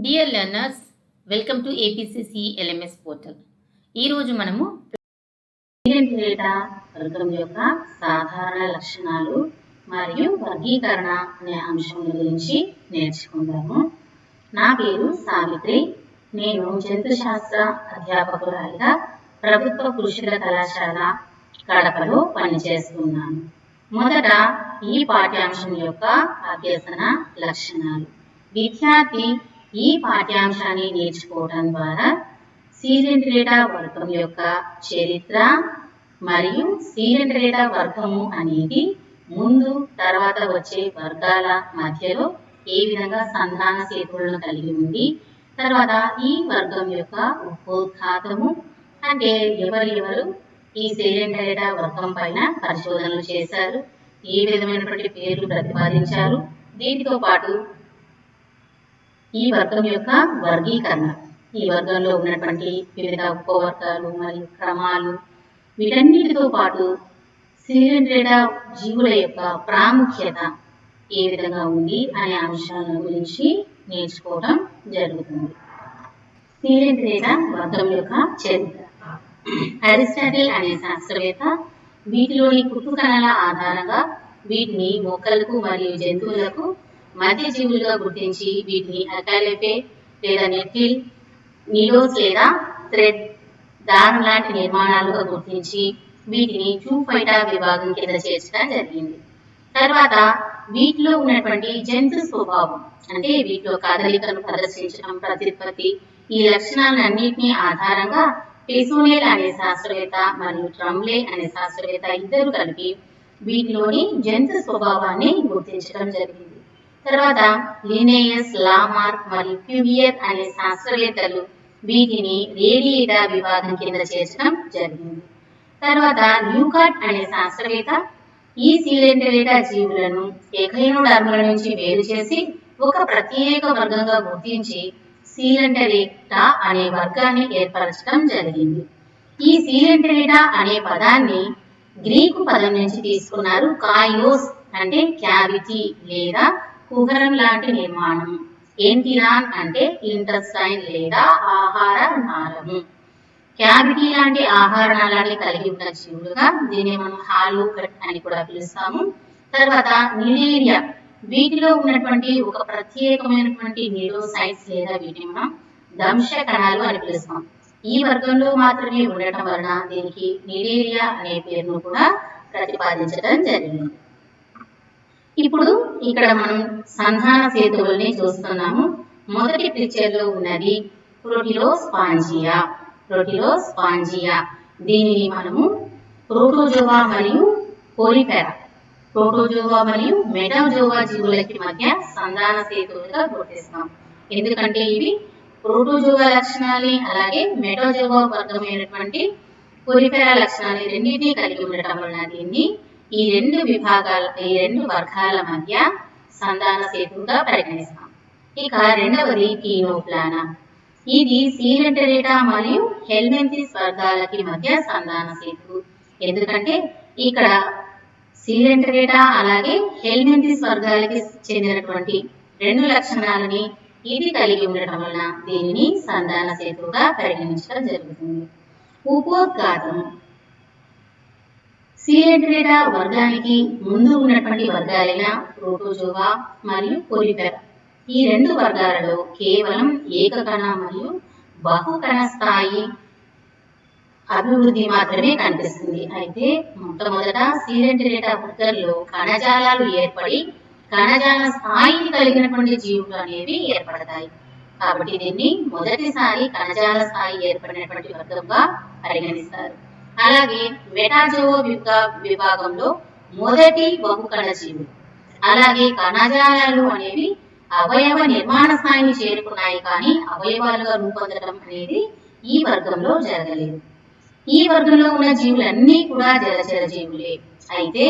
Dear learners, welcome to APCC LMS portal. ఈరోజు మనము data వర్గం యొక్క సాధారణ లక్షణాలు మరియు వర్గీకరణ అనే అంశం గురించి నేర్చుకుందాము. నా పేరు సావిత్రి. నేను జంతుశాస్త్ర అధ్యాపకురాలిగా ప్రభుత్వ పురుషుల కళాశాల కడపలో పనిచేస్తున్నాను. మొదట ఈ పాఠ్యాంశం యొక్క అభ్యసన లక్షణాలు. విద్యార్థి ఈ పాఠ్యాంశాన్ని నేర్చుకోవడం ద్వారా సీజెంట్రేటా వర్గం యొక్క చరిత్ర మరియు సీజెంట్రేటా వర్గము అనేది ముందు తర్వాత వచ్చే వర్గాల మధ్యలో ఏ విధంగా సంధాన సేతువులను కలిగి ఉంది, తర్వాత ఈ వర్గం యొక్క ఉపోద్ఘాతము అంటే ఎవరు ఈ సీజెంట్రేటా వర్గం పైన పరిశోధనలు చేశారు, ఏ విధమైనటువంటి పేర్లు ప్రతిపాదించారు, దీనితో పాటు ఈ వర్గం యొక్క వర్గీకరణ, ఈ వర్గంలో ఉన్నటువంటి వివిధ ఉపవర్గాలు మరియు క్రమాలు, వీటన్నిటితో పాటు సీజెంట్రేటా జీవుల యొక్క ప్రాముఖ్యత ఏ విధంగా ఉంది అనే అంశాల గురించి నేర్చుకోవడం జరుగుతుంది. సీజెంట్రేటా వర్గం యొక్క చరిత్ర. అరిస్టాటిల్ అనే శాస్త్రవేత్త వీటిలోని కుట్టుకణాల ఆధారంగా వీటిని మొక్కలకు మరియు జంతువులకు మధ్య జీవులుగా గుర్తించి వీటిని అకాలెపే లేదా నెట్టిల్, నీడోస్ లేదా థ్రెడ్ దారం లాంటి నిర్మాణాలుగా గుర్తించి వీటిని జూఫైటా విభాగం కింద చేర్చడం జరిగింది. తర్వాత వీటిలో ఉన్నటువంటి జంతు స్వభావం అంటే వీటిలో కదలికను ప్రదర్శించడం, ప్రత్యుత్పత్తి, ఈ లక్షణాలన్నింటినీ ఆధారంగా పెసోనెల్ అనే శాస్త్రవేత్త మరియు ట్రంబ్లే అనే శాస్త్రవేత్త ఇద్దరు కలిపి వీటిలోని జంతు స్వభావాన్ని గుర్తించడం జరిగింది. తర్వాత లినేయస్, లామార్క్ మరియు క్యూవియర్ అనే శాస్త్రవేత్తలు వీటిని రేడియేటా విభాగం కింద చేర్చడం జరిగింది. తర్వాత ల్యూకాట్ అనే శాస్త్రవేత్త ఈ సీజెంట్రేటా జీవులను ఎకైనోడర్ముల నుంచి వేరు చేసి ఒక ప్రత్యేక వర్గంగా గుర్తించి సీజెంట్రేటా అనే వర్గాన్ని ఏర్పరచడం జరిగింది. ఈ సీజెంట్రేటా అనే పదాన్ని గ్రీకు పదం నుంచి తీసుకున్నారు. కాయిలోస్ అంటే క్యావిటీ లేదా కుహరం లాంటి నిర్మాణం, ఎంటిరాన్ అంటే ఇంటెస్టైన్ లేదా ఆహార నాళము. క్యావిటీ లాంటి ఆహార నాళాన్ని కలిగి ఉన్న జీవులుగా దీన్ని మనం హాలోకట్ అని కూడా పిలుస్తాము. తర్వాత నిలేరియా, వీటిలో ఉన్నటువంటి ఒక ప్రత్యేకమైనటువంటి నీడోసైట్స్ లేదా వీటిని మనం దంశ కణాలు అని పిలుస్తాం. ఈ వర్గంలో మాత్రమే ఉండటం వలన దీనికి నిలేరియా అనే పేరును కూడా ప్రతిపాదించడం జరిగింది. ఇప్పుడు ఇక్కడ మనం సంధాన సేతువుల్ని చూస్తున్నాము. మొదటి పిక్చర్ లో ఉన్నది ప్రోటిలోస్పాంజియా. ప్రోటిలోస్పాంజియా దీనిని మనము ప్రోటోజోవా మరియు కోరిఫెరా, ప్రోటోజోవా మరియు మెటాజోవా జీవులకి మధ్య సంధాన సేతువులుగా గుర్తిస్తాం. ఎందుకంటే ఇవి ప్రోటోజోవా లక్షణాలని అలాగే మెటాజోవా వర్గమైనటువంటి కోరిఫెరా లక్షణాలని రెండింటినీ కలిగి ఉండటం వలన దీన్ని ఈ రెండు వర్గాల మధ్య సంధాన సేతువుగా పరిగణిస్తాం. ఇక రెండవది టీనోప్లానా. ఇది సీజెంట్రేటా మరియు హెల్మెంథిస్ వర్గాలకి మధ్య సంధాన సేతువు. ఎందుకంటే ఇక్కడ సీజెంట్రేటా అలాగే హెల్మెంథిస్ వర్గాలకి చెందినటువంటి రెండు లక్షణాలని ఇది కలిగి ఉండటం వలన దీనిని సంధాన సేతువుగా పరిగణించడం జరుగుతుంది. ఉపోద్ఘాతం. సీజెంట్రేటా వర్గానికి ముందు ఉన్నటువంటి వర్గాలైన ప్రోటోజోవా మరియు కోరిఫెరా, ఈ రెండు వర్గాలలో కేవలం ఏకకణ మరియు బహుకణ స్థాయి అభివృద్ధి మాత్రమే కనిపిస్తుంది. అయితే మొట్టమొదట సీజెంట్రేటా వర్గంలో కణజాలాలు ఏర్పడి కణజాల స్థాయిని కలిగినటువంటి జీవులు అనేవి ఏర్పడతాయి. కాబట్టి దీన్ని మొదటిసారి కణజాల స్థాయి ఏర్పడినటువంటి వర్గంగా పరిగణిస్తారు. అలాగే మెటాజోవా విభాగంలో మొదటి బహుకణ జీవులు. అలాగే కణజాలాలు అనేవి అవయవ నిర్మాణ స్థాయిని చేరుకున్నాయి, కానీ అవయవాలుగా రూపొందడం అనేది ఈ వర్గంలో జరగలేదు. ఈ వర్గంలో ఉన్న జీవులన్నీ కూడా జలచర జీవులే. అయితే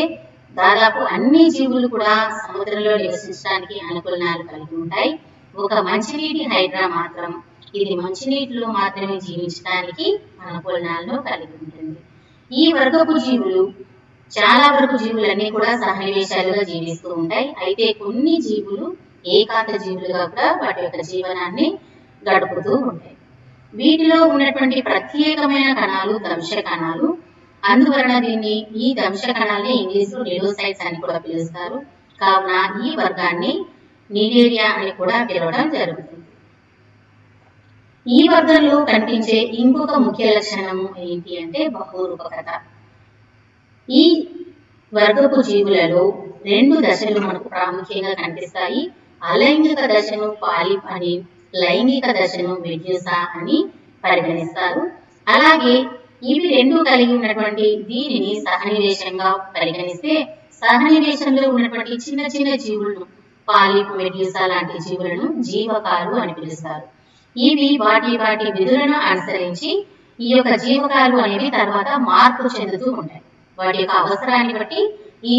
దాదాపు అన్ని జీవులు కూడా సముద్రంలో నివసించడానికి అనుకూలనాలు కలిగి ఉంటాయి. ఒక మంచినీటి హైడ్రా మాత్రం ఇది మంచినీటిలో మాత్రమే జీవించడానికి అనుకూలనాలను కలిగి ఉంటుంది. ఈ వర్గపు జీవులు చాలా వరకు జీవులన్నీ కూడా సహనివేశాలుగా జీవిస్తూ ఉంటాయి. అయితే కొన్ని జీవులు ఏకాంత జీవులుగా కూడా వాటి యొక్క జీవనాన్ని గడుపుతూ ఉంటాయి. వీటిలో ఉన్నటువంటి ప్రత్యేకమైన కణాలు దంశ కణాలు. అందువలన ఈ దంశ కణాలని ఇంగ్లీష్లో నిడోసైట్స్ అని కూడా పిలుస్తారు. కావున ఈ వర్గాన్ని నిడేరియా అని కూడా పిలవడం జరుగుతుంది. ఈ వర్గంలో కనిపించే ఇంకొక ముఖ్య లక్షణము ఏంటి అంటే బహురూపకత. ఈ వర్గపు జీవులలో 2 దశలు మనకు ప్రాముఖ్యంగా కనిపిస్తాయి. అలైంగిక దశను పాలిప్ అని, లైంగిక దశను మెడ్యూసా అని పరిగణిస్తారు. అలాగే ఇవి 2 కలిగి ఉన్నటువంటి దీనిని సహనివేశంగా పరిగణిస్తే, సహనివేశంలో ఉన్నటువంటి చిన్న చిన్న జీవులను పాలిప్, మెడ్యూసా లాంటి జీవులను జీవకాలు అని పిలుస్తారు. ఇవి వాటి విధులను అనుసరించి ఈ యొక్క జీవకాలు అనేవి తర్వాత మార్పు చెందుతూ ఉంటాయి. వాటి యొక్క అవసరాన్ని బట్టి ఈ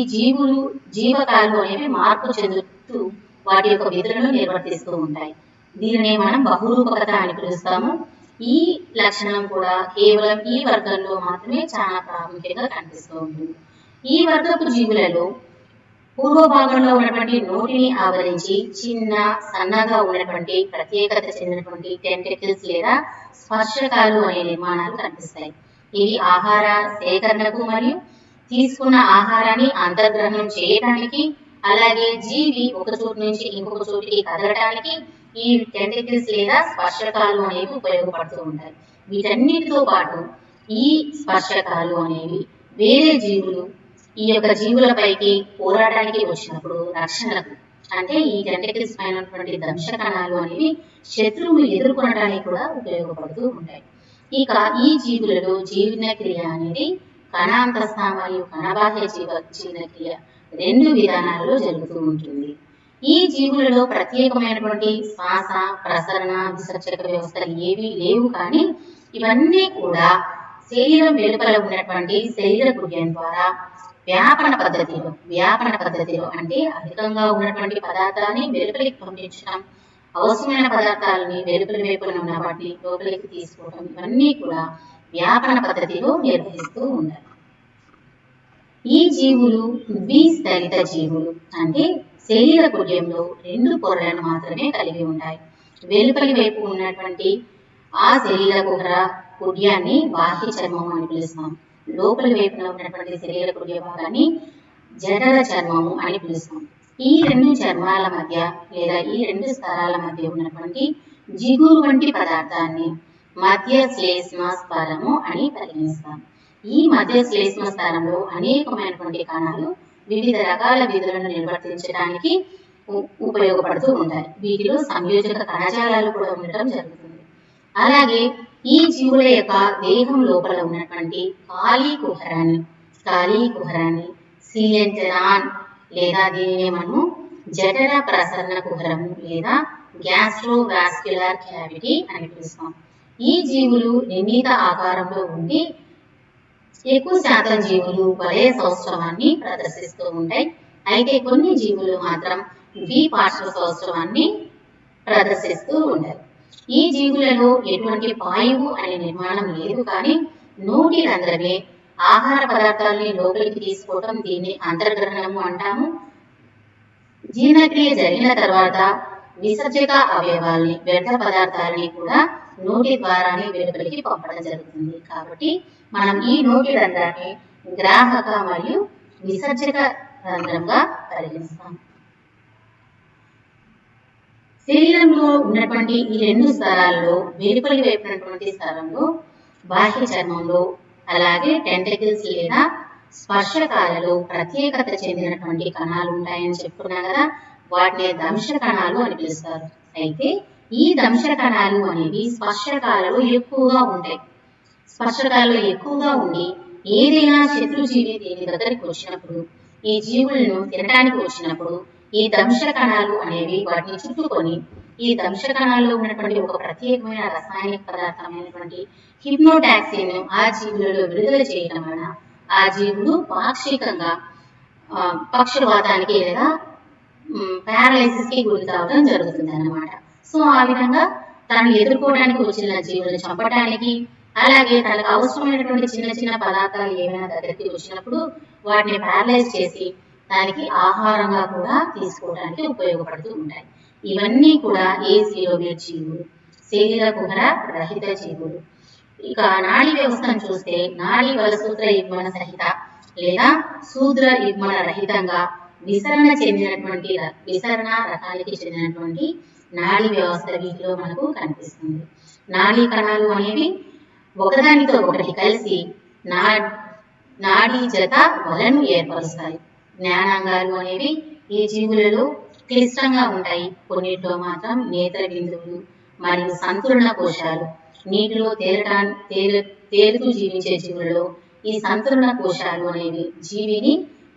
జీవకాలు అనేవి మార్పు చెందుతూ వాటి యొక్క విధులను నిర్వర్తిస్తూ ఉంటాయి. దీనిని మనం బహురూపకత అని పిలుస్తాము. ఈ లక్షణం కూడా కేవలం ఈ వర్గంలో మాత్రమే చాలా ప్రాముఖ్యంగా కనిపిస్తూ ఉంటుంది. ఈ వర్గపు జీవులలో పూర్వ భాగంలో ఉన్నటువంటి నోటిని ఆవరించి చిన్న సన్నగా ఉన్నటువంటి ప్రత్యేకత చెందినటువంటి టెంటకిల్స్ లేదా స్పర్శకాలు అనే నిర్మాణాలు కనిపిస్తాయి. ఇవి ఆహార సేకరణకు మరియు తీసుకున్న ఆహారాన్ని అంతర్గ్రహణం చేయడానికి, అలాగే జీవి ఒక చోటు నుంచి ఇంకొక చోటికి కదలడానికి ఈ టెంటకిల్స్ లేదా స్పర్శకాలు అనేవి ఉపయోగపడుతూ ఉంటాయి. వీటన్నిటితో పాటు ఈ స్పర్శకాలు అనేవి వేరే జీవులు ఈ యొక్క జీవులపైకి పోరాటానికి వచ్చినప్పుడు రక్షణకు, అంటే ఈ టెంటకిల్స్ పైన ఉన్నటువంటి దంశ కణాలు అనేవి శత్రువులు ఎదుర్కొనడానికి కూడా ఉపయోగపడుతూ ఉంటాయి. ఇక ఈ జీవులలో జీర్ణక్రియ అనేది కణాంతస్థ మరియు కణబాహ్య జీర్ణక్రియ 2 విధానాలలో జరుగుతూ ఉంటుంది. ఈ జీవులలో ప్రత్యేకమైనటువంటి శ్వాస, ప్రసరణ, విసర్జక వ్యవస్థలు ఏవి లేవు. కానీ ఇవన్నీ కూడా శరీరం వెలుపల ఉన్నటువంటి శరీర గుడ్యం ద్వారా వ్యాపన పద్ధతిలో అంటే అధికంగా ఉన్నటువంటి పదార్థాన్ని వెలుపలికి పంపించడం, అవసరమైన పదార్థాలని వెలుపలి వైపున ఉన్న వాటిని లోపలికి తీసుకోవడం, ఇవన్నీ కూడా వ్యాపన పద్ధతిలో నిర్వహిస్తూ ఉంటారు. ఈ జీవులు ద్విస్థలిత జీవులు, అంటే శరీర గుడ్యంలో 2 పొరలను మాత్రమే కలిగి ఉంటాయి. వెలుపలి వైపు ఉన్నటువంటి ఆ శరీర గుడ్యాన్ని బాహ్య చర్మము అని పిలుస్తాం. లోపలి వైపున ఉన్నటువంటి శరీర గుడ్య భాగాన్ని జఠర చర్మము అని పిలుస్తాం. ఈ 2 చర్మాల మధ్య లేదా ఈ 2 స్తరాల మధ్య ఉన్నటువంటి జిగురు వంటి పదార్థాన్ని మధ్య శ్లేష్మ స్తరము అని పరిగణిస్తాం. ఈ మధ్య శ్లేష్మ స్తరంలో అనేకమైనటువంటి కణాలు వివిధ రకాల విధులను నిర్వర్తించడానికి ఉపయోగపడుతూ ఉంటాయి. వీటిలో సంయోజక కణజాలాలు కూడా ఉండటం జరుగుతుంది. అలాగే ఈ జీవుల యొక్క దేహం లోపల ఉన్నటువంటి ఖాళీ కుహరాన్ని సిలెంటరాన్ లేదా దీనిని మనము జఠర ప్రసరణ కుహరము లేదా గ్యాస్ట్రోవాస్క్యులర్ క్యావిటీ అని పిలుస్తాం. ఈ జీవులు నిర్ణీత ఆకారంలో ఉండి ఎక్కువ శాతం జీవులు వలయ సౌష్ఠవాన్ని ప్రదర్శిస్తూ ఉంటాయి. అయితే కొన్ని జీవులు మాత్రం ద్విపార్శ్వ సౌష్ఠవాన్ని ప్రదర్శిస్తూ ఉంటాయి. ఈ జీవులలో ఎటువంటి పాయువు అనే నిర్మాణం లేదు. కానీ నోటి రంధ్రమే ఆహార పదార్థాలని లోపలికి తీసుకోవటం, దీన్ని అంతర్గ్రహణము అంటాము. జీర్ణక్రియ జరిగిన తర్వాత విసర్జక అవయవాల్ని, వ్యర్థ పదార్థాలని కూడా నోటి ద్వారానే వెలుపలికి పంపడం జరుగుతుంది. కాబట్టి మనం ఈ నోటి రంధ్రాన్ని గ్రాహక మరియు విసర్జక రంధ్రంగా పరిగణిస్తాం. శరీరంలో ఉన్నటువంటి ఈ 2 స్తరాల్లో వెలుపలి వైపు ఉన్నటువంటి స్తరంలో బాహ్య చర్మంలో, అలాగే టెంటకిల్స్ లేదా స్పర్శకాలలో ప్రత్యేకత చెందినటువంటి కణాలు ఉంటాయని చెప్పుకున్నా కదా, వాటిని దంశ కణాలు అని పిలుస్తారు. అయితే ఈ దంశ కణాలు అనేవి స్పర్శకాలలో ఎక్కువగా ఉంటాయి. స్పర్శకాలలో ఎక్కువగా ఉండి ఏదైనా శత్రుజీవి దీని దగ్గరికి వచ్చినప్పుడు, ఈ జీవులను తినడానికి వచ్చినప్పుడు ఈ దంశ కణాలు అనేవి వాటిని చుట్టుకొని ఈ దంశ కణాల్లో ఉన్నటువంటి ఒక ప్రత్యేకమైన రసాయనిక పదార్థమైనటువంటి హిప్నోటాక్సిన్ ఆ జీవులలో విడుదల చేయడం వలన ఆ జీవులు పాక్షికంగా పక్షవాతానికి లేదా పారాలైసిస్ కి గురి కావడం జరుగుతుంది అన్నమాట. సో ఆ విధంగా తను ఎదుర్కోవడానికి వచ్చిన జీవులను చంపడానికి, అలాగే తనకు అవసరమైనటువంటి చిన్న చిన్న పదార్థాలు ఏమైనా దగ్గరికి వచ్చినప్పుడు వాటిని పారలైజ్ చేసి దానికి ఆహారంగా కూడా తీసుకోవడానికి ఉపయోగపడుతూ ఉంటాయి. ఇవన్నీ కూడా ఏసిలోబేట్ జీవులు. శరీర కుహర రహిత జీవులు. ఇక నాడీ వ్యవస్థను చూస్తే నాడీ వలసూత్ర యుగ్మన సహిత లేదా శూద్ర యుగ్మన రహితంగా విసరణ రకానికి చెందినటువంటి నాడీ వ్యవస్థ వీటిలో మనకు కనిపిస్తుంది. నాడీ కణాలు అనేవి ఒకదానితో ఒకటి కలిసి నాడీ జత వలను ఏర్పరుస్తాయి. జ్ఞానాంగాలు అనేవి ఈ జీవులలో క్లిష్టంగా ఉంటాయి. కొన్నిట్లో మాత్రం నేత్ర బిందువులు మరియు సంతులన కోశాలు. నీటిలో తేలుతూ జీవించే జీవులలో ఈ సంతులన కోశాలు అనేవి జీవిని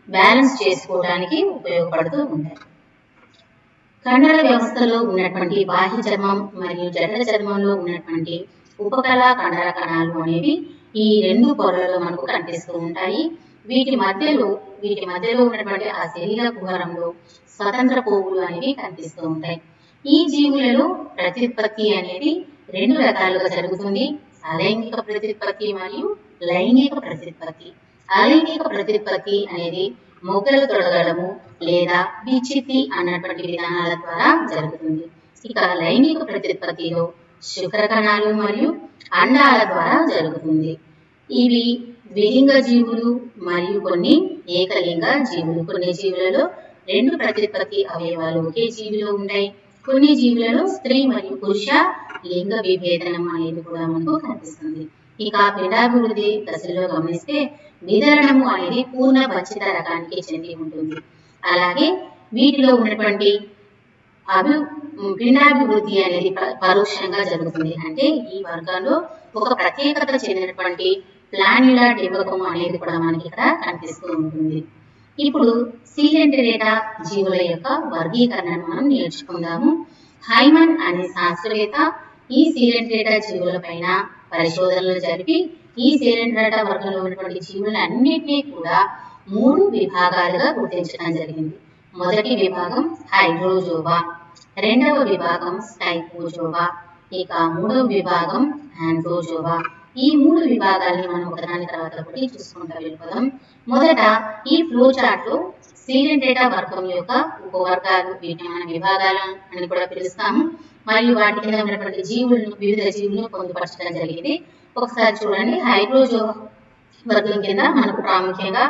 బ్యాలెన్స్ చేసుకోవడానికి ఉపయోగపడుతూ ఉంటాయి. కండర వ్యవస్థలో ఉన్నటువంటి బాహ్య చర్మం మరియు జఠర చర్మంలో ఉన్నటువంటి ఉపకళా కండర కణాలు అనేవి ఈ రెండు పొరలలో మనకు కనిపిస్తూ ఉంటాయి. వీటి మధ్యలో ఉన్నటువంటి ఆ శరీర కుహరంలో స్వతంత్ర పోగులు అనేవి కనిపిస్తూ ఉంటాయి. ఈ జీవులలో ప్రత్యుత్పత్తి అనేది రెండు రకాలుగా జరుగుతుంది. అలైంగిక ప్రత్యుత్పత్తి మరియు లైంగిక ప్రత్యుత్పత్తి. అలైంగిక ప్రత్యుత్పత్తి అనేది మొగ్గలు తొడగడము లేదా విచ్చిత్తి అన్నటువంటి విధానాల ద్వారా జరుగుతుంది. ఇక లైంగిక ప్రత్యుత్పత్తిలో శుక్ర కణాలు మరియు అండాల ద్వారా జరుగుతుంది. ఇవి ద్విలింగ జీవులు మరియు కొన్ని ఏకలింగ జీవులు. కొన్ని జీవులలో రెండు ప్రత్యుత్పత్తి అవయవాలు ఒకే జీవిలో ఉంటాయి. కొన్ని జీవులలో స్త్రీ మరియు పురుష లింగ విభేదనం అనేది కూడా మనకు కనిపిస్తుంది. ఇక పిండాభివృద్ధి దశలో గమనిస్తే విదరణము అనేది పూర్ణ బచ్చిత రకానికి చెంది ఉంటుంది. అలాగే వీటిలో ఉన్నటువంటి పిండాభివృద్ధి అనేది పరోక్షంగా జరుగుతుంది. అంటే ఈ వర్గంలో ఒక ప్రత్యేకత చెందినటువంటి ప్లాన్యులర్ డింబకం అనేది కూడా మనకి ఇక్కడ కనిపిస్తూ ఉంటుంది. ఇప్పుడు సీలెంటరేటా జీవుల యొక్క వర్గీకరణను మనం నేర్చుకుందాము. హైమన్ అనే శాస్త్రవేత్త ఈ సీలెంటరేటా జీవుల పైన పరిశోధనలు జరిపి ఈ సీలెంటరేటా వర్గంలో ఉన్నటువంటి జీవులన్నింటినీ కూడా 3 విభాగాలుగా గుర్తించడం జరిగింది. మొదటి విభాగం హైడ్రోజోవా, రెండవ విభాగం స్టైపోజోవా, ఇక మూడవ విభాగం ఆంథోజోవా. ఈ 3 విభాగాల్ని మనం ఒకదాని తర్వాత ఒకటి చూసుకుంటూ వెళ్ళిపోదాం. మొదట ఈ ఫ్లో చార్ట్ లో సీలెంటరేటా వర్గం యొక్క ఉపవర్గాలు, వీటిని మనం విభాగాలు అని కూడా పిలుస్తాము. మరియు వాటి కింద ఉన్నటువంటి వివిధ జీవులను పొందుపరచడం జరిగింది. ఒకసారి చూడండి. హైడ్రోజోవా వర్గం కింద మనకు ప్రాముఖ్యంగా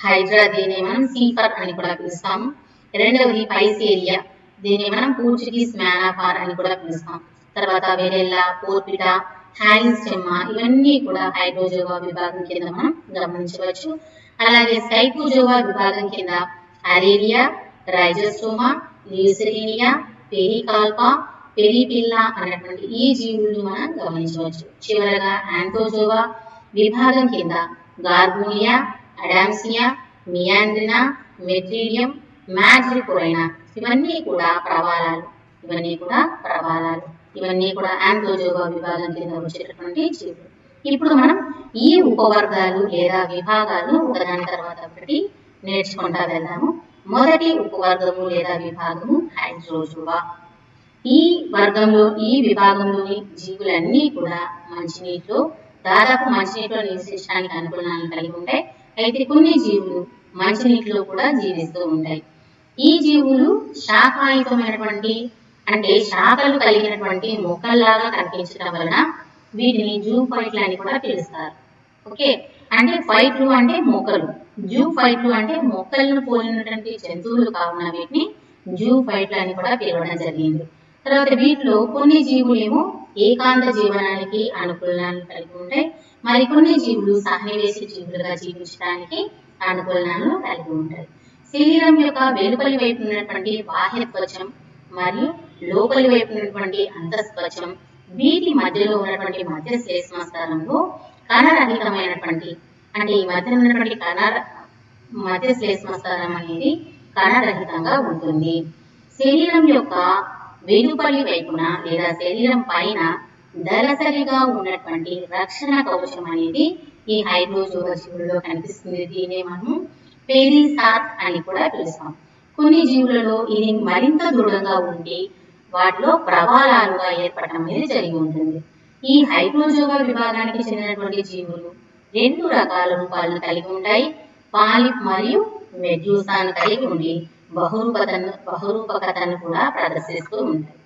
హైడ్రా, దీన్ని మనం సీఫర్ అని కూడా పిలుస్తాము. రెండవది పైసేరియా, దీన్ని మనం పోర్చుగీస్ మ్యానాఫార్ అని కూడా పిలుస్తాం. తర్వాత వెరెల్లా, పోర్పిటా, హాలిస్టెమ్మా, ఇవన్నీ కూడా హైడ్రోజోవా విభాగం కింద మనం గమనించవచ్చు. అలాగే స్టైపోజోవా విభాగం కింద అరేలియా, రైజోస్టోమా, ల్యూసెరీనియా, పెరికాల్పా, పెరిపిల్లా అన్నటువంటి ఈ జీవులను మనం గమనించవచ్చు. చివరగా ఆంథోజోవా విభాగం కింద గార్బోనియా, అడామ్సియా, మియాండ్రినా, మెట్రీడియం, మ్యాడ్రిపోరైనా, ఇవన్నీ కూడా ప్రవాలాలు. ఇవన్నీ కూడా ఆంథోజోవా విభాగం కింద వచ్చేటటువంటి జీవులు. ఇప్పుడు మనం ఈ ఉపవర్గాలు లేదా విభాగాలను ఒకదాని తర్వాత ఒకటి నేర్చుకుంటా వెళ్దాము. మొదటి ఉపవర్గము లేదా విభాగము హైడ్రోజోవా. ఈ విభాగంలోని జీవులన్నీ కూడా దాదాపు మంచినీటిలో నివసించడానికి అనుకూలాలను కలిగి ఉంటాయి. అయితే కొన్ని జీవులు మంచినీటిలో కూడా జీవిస్తూ ఉంటాయి. ఈ జీవులు శాఖాయుతమైనటువంటి అంటే శాఖలు కలిగినటువంటి మొక్కల్లాగా కనిపించడం వలన వీటిని జూఫైట్లు అని కూడా పిలుస్తారు. ఓకే, అంటే ఫైట్లు అంటే మొక్కలు, జూఫైట్లు అంటే మొక్కలను పోలినటువంటి జంతువులు కావున వీటిని జూఫైట్లు అని కూడా పిలవడం జరిగింది. తర్వాత వీటిలో కొన్ని జీవులేమో ఏకాంత జీవనానికి అనుకూలాలను కలిగి ఉంటాయి. మరికొన్ని జీవులు సహనివేశి జీవులుగా జీవించడానికి అనుకూలాలను కలిగి ఉంటాయి. శరీరం యొక్క వెలుపలి వైపు ఉన్నటువంటి బాహ్య త్వచం మరియు లోపలి వైపు ఉన్నటువంటి అంతఃత్వచం, వీటి మధ్యలో ఉన్నటువంటి మధ్య శ్లేష్మస్థలంలో కణరహితమైనటువంటి అంటే ఈ మధ్య ఉన్నటువంటి మధ్య శ్లేష్మస్థలం అనేది కణరహితంగా ఉంటుంది. శరీరం యొక్క వెలుపలి వైపున లేదా శరీరం పైన దళసరిగా ఉన్నటువంటి రక్షణ కవచం అనేది ఈ హైడ్రోజోవా జీవులలో కనిపిస్తుంది. దీన్ని మనం పెరిసాక్ అని కూడా పిలుస్తాం. కొన్ని జీవులలో ఇది మరింత దృఢంగా ఉండి వాటిలో ప్రవాలాలుగా ఏర్పడటం అనేది జరిగి ఉంటుంది. ఈ హైడ్రోజోవా విభాగానికి చెందినటువంటి జీవులు 2 రకాల రూపాలను కలిగి ఉంటాయి. పాలిప్ మరియు మెడ్యూసాను కలిగి ఉండి బహురూపకతను కూడా ప్రదర్శిస్తూ ఉంటాయి.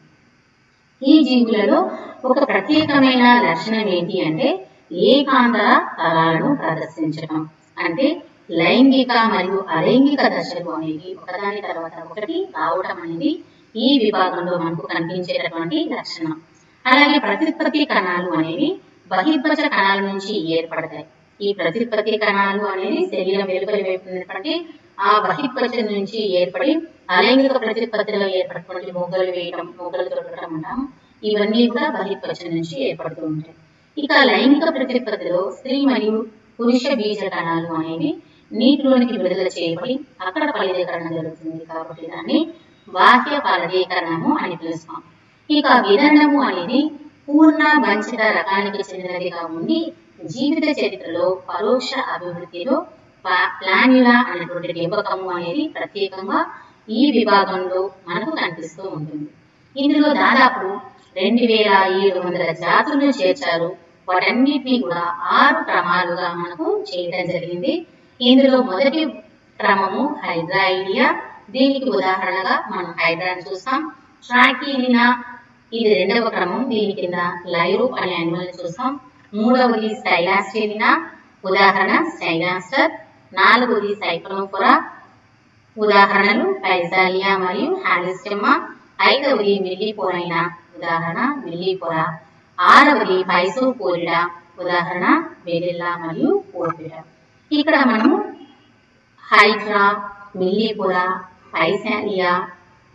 ఈ జీవులలో ఒక ప్రత్యేకమైన లక్షణం ఏంటి అంటే ఏకాంతర తరాలను ప్రదర్శించడం. అంటే లైంగిక మరియు అలైంగిక దశలు అనేవి ఒకదాని తర్వాత ఒకటి రావటం అనేది ఈ విభాగంలో మనకు కనిపించేటటువంటి లక్షణం. అలాగే ప్రత్యుత్పత్తి కణాలు అనేవి బహిర్భజ కణాల నుంచి ఏర్పడతాయి. ఈ ప్రత్యుత్పత్తి కణాలు అనేది శరీరం వెలుపలి వైపు ఉన్నటువంటి ఆ బహిర్భజ నుంచి ఏర్పడి అలైంగిక ప్రత్యుత్పత్తిలో ఏర్పడినటువంటి మొగ్గలు వేయడం, మొగ్గలు తొడగడం అంటాం. ఇవన్నీ కూడా బహిర్భజ నుంచి ఏర్పడుతూ ఉంటాయి. ఇక లైంగిక ప్రత్యుత్పత్తిలో స్త్రీ మరియు పురుష బీజ కణాలు అనేవి నీటిలోనికి విడుదల చేయబడి అక్కడ ఫలదీకరణ జరుగుతుంది. కాబట్టి దాన్ని బాహ్య ఫలదీకరణము అని పిలుస్తాం. ఇక విదరణము అనేది పూర్ణ వంచిత రకానికి చెందినదిగా ఉండి జీవిత చరిత్రలో పరోక్ష అభివృద్ధిలో ప్లాన్యులా అనేటువంటి డింబకము అనేది ప్రత్యేకంగా ఈ విభాగంలో మనకు కనిపిస్తూ ఉంటుంది. ఇందులో దాదాపు 2700 జాతులను చేర్చారు. వాటన్నిటినీ కూడా 6 క్రమాలుగా మనకు చేయడం జరిగింది. ఇందులో మొదటి క్రమము హైడ్రాయిడియా. దీనికి ఉదాహరణగా మనం హైడ్రాని చూస్తాం. ట్రాకీలినా ఇది రెండవ క్రమం. దీని కింద లైరూప్ అనే యానిమల్ చూస్తాం. మూడవది స్టైలాస్టెలినా, ఉదాహరణ స్టైలాస్టర్. నాలుగవది సైక్లోఫోరా, ఉదాహరణలు పైజాలియా మరియు హాలిస్టెమ్మా. ఐదవది మిల్లీపోరైనా, ఉదాహరణ మిల్లీపోరా. ఆరవది పైసోపోరిడా, ఉదాహరణ బెరిల్లా మరియు పోర్పిడా. ఇక్కడ మనము హైడ్రా, మిల్లీపోరా, పైసాలియా,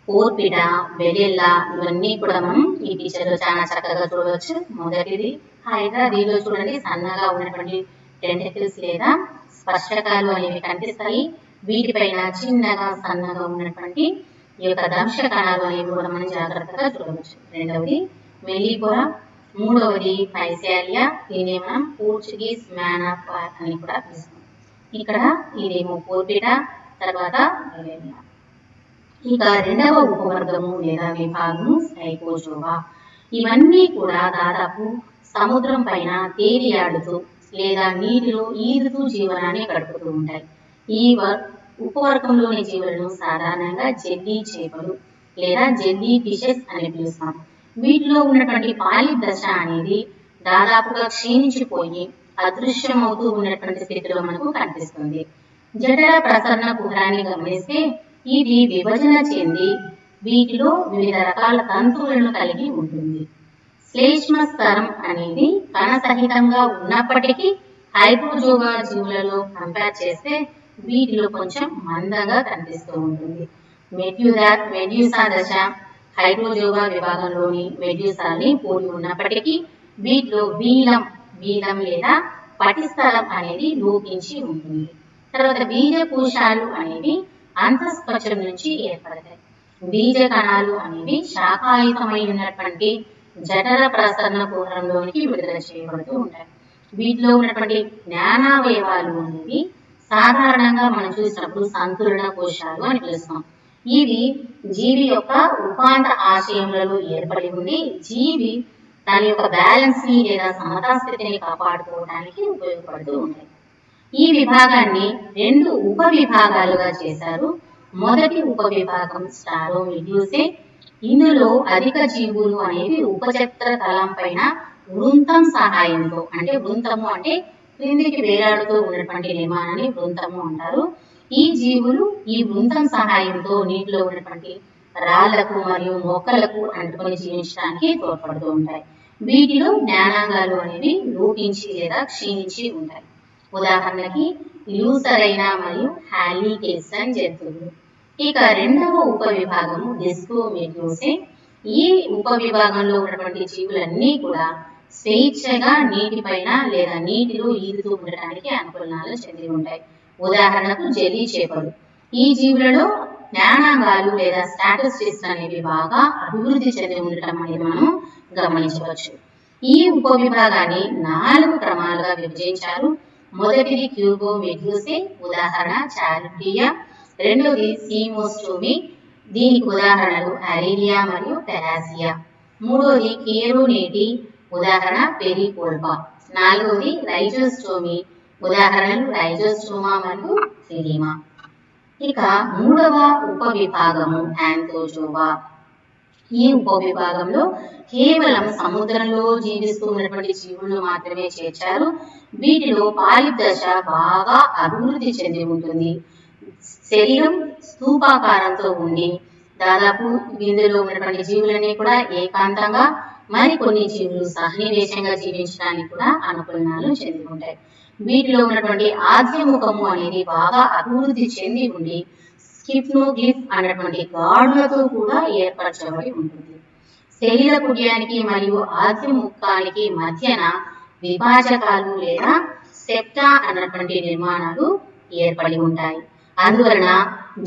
పోర్పిడా, బెరిల్లా ఇవన్నీ కూడా మనం ఈ పిక్చర్లో చాలా చక్కగా చూడవచ్చు. మొదటిది హైడ్రా. దీనిలో చూడండి సన్నగా ఉన్నటువంటి టెంటకిల్స్ లేదా స్పర్శకాలు అనేవి కనిపిస్తాయి. వీటిపైన చిన్నగా సన్నగా ఉన్నటువంటి ఈ యొక్క దంశ కణాలు అనేవి కూడా మనం జాగ్రత్తగా చూడవచ్చు. రెండవది మెల్లిపోరా. మూడవది పైసాలియా. దీన్ని మనం పోర్చుగీస్ మ్యాన్ ఆఫ్ వార్ అని కూడా పిలుస్తాం. ఇక్కడ ఇదేమో పోర్పిడా, తర్వాత బెరిల్లా. ఇక రెండవ ఉపవర్గము లేదా విభాగము సైకోజోవా. ఇవన్నీ కూడా దాదాపు సముద్రం పైన తేలియాడుతూ లేదా నీటిలో ఈదుతూ జీవనాన్ని గడుపుతూ ఉంటాయి. ఈ ఉపవర్గంలోని జీవులను సాధారణంగా జెల్లీ చేపలు లేదా జెల్లీ ఫిషెస్ అని పిలుస్తాం. వీటిలో ఉన్నటువంటి పాలిప్ దశ అనేది దాదాపుగా క్షీణించిపోయి అదృశ్యమవుతూ ఉన్నటువంటి స్థితిలో మనకు కనిపిస్తుంది. జఠర ప్రసరణ కుహరాన్ని గమనిస్తే ఇది విభజన చెంది వీటిలో వివిధ రకాల తంతువులను కలిగి ఉంటుంది. శ్లేష్మ స్తరం అనేది కణసహితంగా ఉన్నప్పటికీ హైడ్రోజోవా జీవులలో కంపేర్ చేస్తే వీటిలో కొంచెం మందంగా కనిపిస్తూ ఉంటుంది. మెడ్యూసా దశ హైడ్రోజోవా విభాగంలోని మెడ్యూసాని పోలి ఉన్నప్పటికీ వీటిలో బీలం లేదా పటిస్థలం అనేది లోపించి ఉంటుంది. తర్వాత బీజకోశాలు అనేవి అంతఃస్పర్శం నుంచి ఏర్పడతాయి. బీజ కణాలు అనేవి శాఖాయుతమై ఉన్నటువంటి జఠర ప్రసరణ కుహరంలోనికి విడుదల చేయబడుతూ ఉంటాయి. వీటిలో ఉన్నటువంటి జ్ఞానావయవాలు అనేవి సాధారణంగా మనం చూసినప్పుడు సంతులన కోశాలు అని పిలుస్తాం. ఇవి జీవి యొక్క ఉపాంత ఆశయములలో ఏర్పడి ఉండి జీవి దాని యొక్క బ్యాలెన్స్ ని లేదా సమతా స్థితిని కాపాడుకోవడానికి ఉపయోగపడుతూ ఉంటాయి. ఈ విభాగాన్ని 2 ఉప విభాగాలుగా చేశారు. మొదటి ఉప విభాగం స్టారోమెడ్యూసే. ఇందులో అధిక జీవులు అనేవి ఉపచక్ర తలం పైన వృంతం సహాయంతో, అంటే వృంతము అంటే క్రిందికి వేలాడుతూ ఉన్నటువంటి నిర్మాణాన్ని వృంతము అంటారు. ఈ జీవులు ఈ వృంతం సహాయంతో నీటిలో ఉన్నటువంటి రాళ్లకు మరియు మొక్కలకు అంటుకొని జీవించడానికి తోడ్పడుతూ ఉంటాయి. వీటిలో జ్ఞానాంగాలు అనేవి లోపించి లేదా క్షీణించి ఉంటాయి. ఉదాహరణకి ల్యూసరైనా మరియు హాలికేసన్ జంతువులు. ఇక రెండవ ఉప విభాగము డిస్కోమెడ్యూసే. ఈ ఉప విభాగంలో ఉన్నటువంటి జీవులన్నీ కూడా స్వేచ్ఛగా నీటిపైన లేదా నీటిలో ఈదుతూ ఉండటానికి అనుకూలనాలు చెంది ఉంటాయి. ఉదాహరణకు జెల్లీ చేపలు. ఈ జీవులలో జ్ఞానాంగాలు లేదా స్టాటిస్టిక్స్ అనేవి బాగా అభివృద్ధి చెంది ఉండటం అనేది మనం గమనించవచ్చు. ఈ ఉప విభాగాన్ని 4 క్రమాలుగా విభజించారు. మొదటిది క్యూబోమెడ్యూసే, ఉదాహరణ చారిడియా. రెండవది సీమోస్టోమి, దీనికి ఉదాహరణలు అరేలియా మరియు పెరాసియా. మూడవది కియరోనేటి, ఉదాహరణ పెరికోల్పా. నాలుగవది రైజోస్టోమి, ఉదాహరణలు రైజోస్టోమా మరియు ఫిలిమా. ఇక మూడవ ఉప విభాగము యాంథోజోవా. ఈ ఉపవిభాగంలో కేవలం సముద్రంలో జీవిస్తూ ఉన్నటువంటి జీవులను మాత్రమే చేర్చారు. వీటిలో పాలిప్ దశ బాగా అభివృద్ధి చెంది ఉంటుంది. శరీరం స్థూపాకారంతో ఉండి దాదాపు ఇందులో ఉన్నటువంటి జీవులన్నీ కూడా ఏకాంతంగా, మరికొన్ని జీవులు సహనివేశంగా జీవించడానికి కూడా అనుకూలనాలు చెంది ఉంటాయి. వీటిలో ఉన్నటువంటి ఆద్యముఖము అనేది బాగా అభివృద్ధి చెంది ఉండి స్కిప్నోగ్లిఫ్ అనేటువంటి గాడులతో కూడా ఏర్పరచబడి ఉంటుంది. శరీర కుడ్యానికి మరియు ఆద్యముఖానికి మధ్యన విభాజకాలు లేదా సెప్టా అన్నటువంటి నిర్మాణాలు ఏర్పడి ఉంటాయి. అందువలన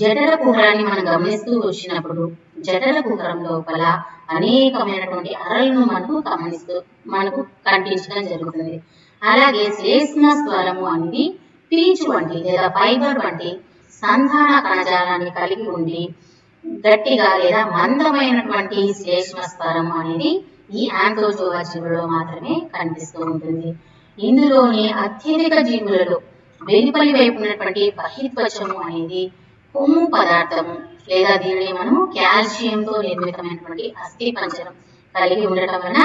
జఠర కుహరాన్ని మనం గమనిస్తూ వచ్చినప్పుడు జఠర కుహరం లోపల అనేకమైనటువంటి అరలను మనకు కనిపించడం జరుగుతుంది. అలాగే శ్లేష్మ స్వరము అనేది పీచు వంటి లేదా ఫైబర్ వంటి సంధాన కణజాలాన్ని కలిగి ఉండి గట్టిగా లేదా మందమైనటువంటి శ్లేష్మ స్వరము అనేది ఈ ఆంథోజోవా జీవులలో మాత్రమే కనిపిస్తూ ఉంటుంది. ఇందులోని అత్యధిక జీవులలో వెలుపలి వైపు ఉన్నటువంటి బహిర్త్వచము అనేది కొమ్ము పదార్థము లేదా దీనిని మనము కాల్షియంతో నిర్మితమైనటువంటి అస్థి పంజరం కలిగి ఉండటం వలన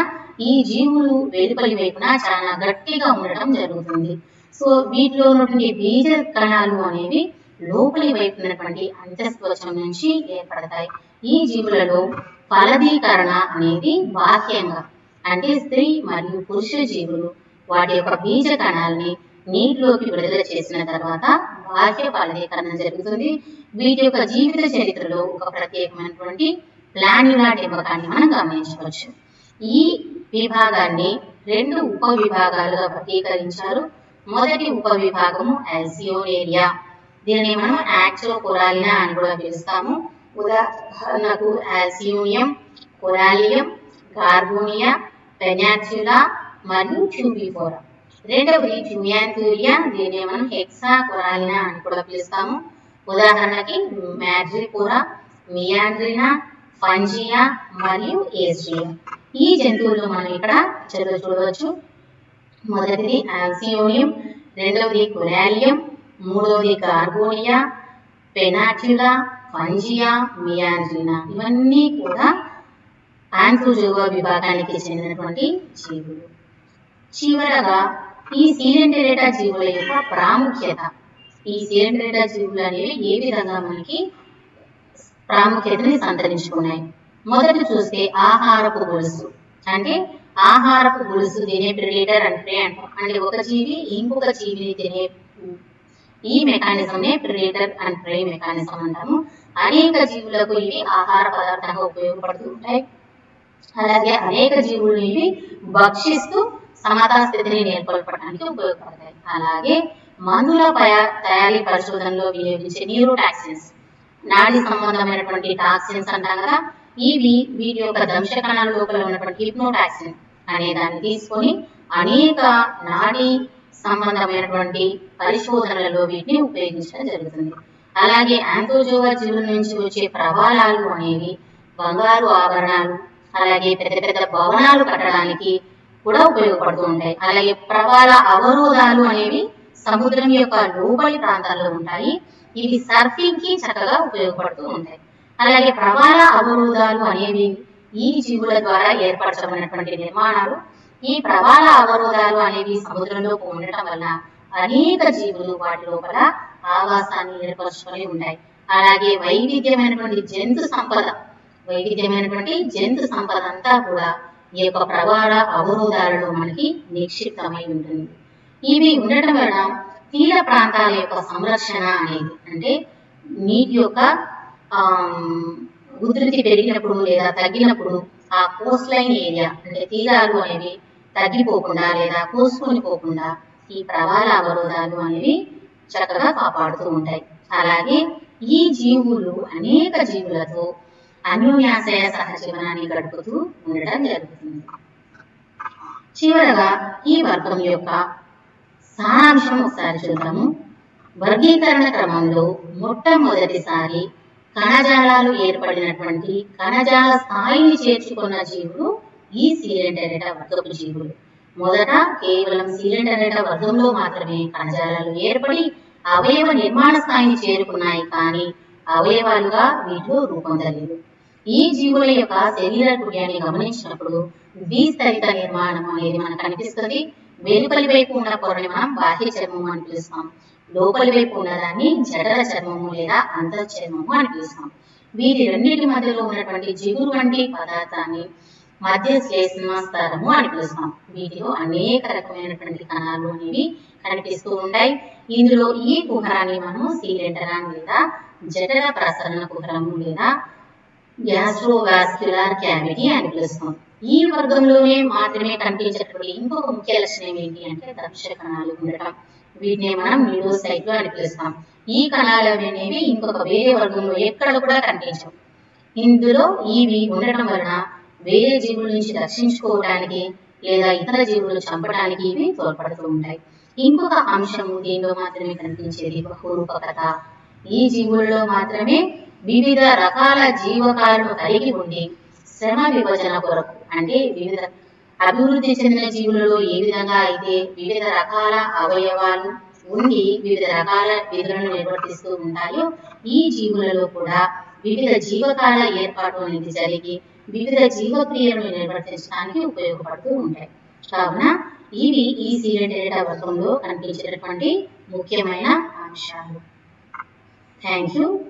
ఈ జీవులు వెలుపలి వైపున చాలా గట్టిగా ఉండటం జరుగుతుంది. సో వీటిలో ఉన్నటువంటి బీజ కణాలు అనేవి లోపలి వైపు ఉన్నటువంటి అంతఃత్వచం నుంచి ఏర్పడతాయి. ఈ జీవులలో ఫలదీకరణ అనేది బాహ్యంగా, అంటే స్త్రీ మరియు పురుష జీవులు వాటి యొక్క బీజ కణాలని నీటిలోకి విడుదల చేసిన తర్వాత బాహ్య ఫలదీకరణ జరుగుతుంది. వీటి యొక్క జీవిత చరిత్రలో ఒక ప్రత్యేకమైనటువంటి ప్లాన్యులా డింబకాన్ని మనం గమనించవచ్చు. ఈ విభాగాన్ని 2 ఉప విభాగాలుగా వర్గీకరించారు. మొదటి ఉప విభాగము అల్సియోనేరియా. దీనిని మనం యాక్సోకొరాలినా అని కూడా పిలుస్తాము. ఉదాహరణకు అల్సియోనియం, కొరాలియం, గార్బోనియా, పెనాట్యులా మరియు ట్యూబిఫోరా. రెండవది ట్యూయాంథూరియా. దీనిని మనం హెక్సాకొరాలినా అని కూడా పిలుస్తాము. ఉదాహరణకి మ్యాడ్రిపోరా, మియాండ్రినా, ఫంజియా మరియు ఏస్ట్రియా. ఈ జంతువులు మనం ఇక్కడ చూడవచ్చు. మొదటిది అల్సియోనియం, రెండవది కొరాలియం, మూడవది గార్బోనియా, పెనాట్యులా, ఫంజియా, మియాండ్రినా. ఇవన్నీ కూడా ఆంథోజోవా విభాగానికి చెందినటువంటి జీవులు. చివరగా ఈ సీలెంటెరేటా జీవుల యొక్క ప్రాముఖ్యత. ఈ సీలెంటెరేటా జీవులు అనేవి ఏ విధంగా మనకి ప్రాముఖ్యతని సంతరించుకున్నాయి. మొదటి చూస్తే ఆహారపు గొలుసు. అంటే ఆహారపు గొలుసు తినే ప్రెడేటర్ అండ్ ప్రే అంటాం. అంటే ఒక జీవి ఇంకొక జీవిని తినే ఈ మెకానిజం నే ప్రెడేటర్ అండ్ ప్రే మెకానిజం అంటాము. అనేక జీవులకు ఇవి ఆహార పదార్థంగా ఉపయోగపడుతూ ఉంటాయి. అలాగే అనేక జీవులు ఇవి భక్షిస్తూ సమతా స్థితిని నెలకొల్పడానికి ఉపయోగపడతాయి. అలాగే మందుల తయారీ పరిశోధనలో వినియోగించే న్యూరోటాక్సిన్స్, నాడీ సంబంధమైనటువంటి టాక్సిన్స్ అంటాం కదా, వీటి యొక్క దంశ కణాల లోపల ఉన్నటువంటి హిప్నోటాక్సిన్ అనే దాన్ని తీసుకొని అనేక నాడీ సంబంధమైనటువంటి పరిశోధనలలో వీటిని ఉపయోగించడం జరుగుతుంది. అలాగే ఆంథోజోవా జీవుల నుంచి వచ్చే ప్రవాలాలు అనేవి బంగారు ఆభరణాలు, అలాగే పెద్ద పెద్ద భవనాలు కట్టడానికి కూడా ఉపయోగపడుతూ ఉంటాయి. అలాగే ప్రవాల అవరోధాలు అనేవి సముద్రం యొక్క లోపలి ప్రాంతాల్లో ఉంటాయి. ఇవి సర్ఫింగ్ కి చక్కగా ఉపయోగపడుతూ ఉంటాయి. అలాగే ప్రవాల అవరోధాలు అనేవి ఈ జీవుల ద్వారా ఏర్పరచబడినటువంటి నిర్మాణాలు. ఈ ప్రవాల అవరోధాలు అనేవి సముద్రంలో ఉండటం వల్ల అనేక జీవులు వాటి లోపల ఆవాసాన్ని ఏర్పరచుకొని ఉంటాయి. అలాగే వైవిధ్యమైనటువంటి జంతు సంపద అంతా కూడా ఈ యొక్క ప్రవాల అవరోధాలలో మనకి నిక్షిప్తమై ఉంటుంది. ఇవి ఉండటం వలన తీర ప్రాంతాల యొక్క సంరక్షణ అనేది, అంటే నీటి యొక్క ఉధృతి పెరిగినప్పుడు లేదా తగ్గినప్పుడు ఆ కోస్ట్ లైన్ ఏరియా, అంటే తీరాలు అనేవి తగ్గిపోకుండా లేదా కోసుకొని పోకుండా ఈ ప్రవాల అవరోధాలు అనేవి చక్కగా కాపాడుతూ ఉంటాయి. అలాగే ఈ జీవులు అనేక జీవులతో అన్యోన్యాశ్రయ సహజీవనాన్ని గడుపుతూ ఉండడం జరుగుతుంది. చివరగా ఈ వర్గం యొక్క సారాంశం ఒకసారి చూద్దాము. వర్గీకరణ క్రమంలో మొట్టమొదటిసారి కణజాలాలు ఏర్పడినటువంటి కణజాల స్థాయిని చేర్చుకున్న జీవులు ఈ సీలెంటెరేటా వర్గపు జీవులు. మొదట కేవలం సీలెంటెరేటా వర్గంలో మాత్రమే కణజాలాలు ఏర్పడి అవయవ నిర్మాణ స్థాయిని చేరుకున్నాయి, కానీ అవయవాలుగా వీటిలో రూపొందలేదు. ఈ జీవుల యొక్క శరీర కృత్యాన్ని గమనించినప్పుడు ద్విస్తరిత నిర్మాణం అనేది మనకు కనిపిస్తుంది. వెలుపలి వైపు ఉన్న పొరని మనం బాహ్య చర్మము అని పిలుస్తాం. లోపలి వైపు ఉన్నదాన్ని జఠర చర్మము లేదా అంతఃచర్మము అని పిలుస్తాం. వీటి రెండింటి మధ్యలో ఉన్నటువంటి జిగురు వంటి పదార్థాన్ని మధ్య శ్లేష్మస్తరము అని పిలుస్తాం. వీటిలో అనేక రకమైనటువంటి కణాలు అనేవి కనిపిస్తూ ఉంటాయి. ఇందులో ఈ కుహరాన్ని మనం సీలెంటరాన్ లేదా జఠర ప్రసరణ కుహరము లేదా గ్యాస్ట్రోవాస్క్యులర్ క్యావిటీ అని పిలుస్తాం. ఈ వర్గంలోనే మాత్రమే కనిపించేటువంటి ఇంకొక ముఖ్య లక్షణం ఏంటి అంటే దక్ష కణాలు ఉండటం. వీటిని మనం న్యూరోసైట్లు అని పిలుస్తాం. ఈ కణాలు అనేవి ఇంకొక వేరే వర్గంలో ఎక్కడ కూడా కనిపించవు. ఇందులో ఇవి ఉండటం వలన వేరే జీవుల నుంచి రక్షించుకోవడానికి లేదా ఇతర జీవులను చంపడానికి ఇవి తోడ్పడుతూ ఉంటాయి. ఇంకొక అంశము దీనిలో మాత్రమే కనిపించేది బహురూపకత. ఈ జీవుల్లో మాత్రమే వివిధ రకాల జీవకాలను కలిగి ఉండి శ్రమ విభజన కొరకు అంటే వివిధ అభివృద్ధి చెందిన జీవులలో ఏ విధంగా అయితే వివిధ రకాల అవయవాలు ఉండి వివిధ రకాల విధులను నిర్వర్తిస్తూ ఉంటాయో ఈ జీవులలో కూడా వివిధ జీవకాల ఏర్పాటు అనేది జరిగి వివిధ జీవక్రియలను నిర్వర్తించడానికి ఉపయోగపడుతూ ఉంటాయి. కావున ఇవి ఈ సీలెంటేటా వర్గంలో కనిపించేటటువంటి ముఖ్యమైన అంశాలు. Thank you.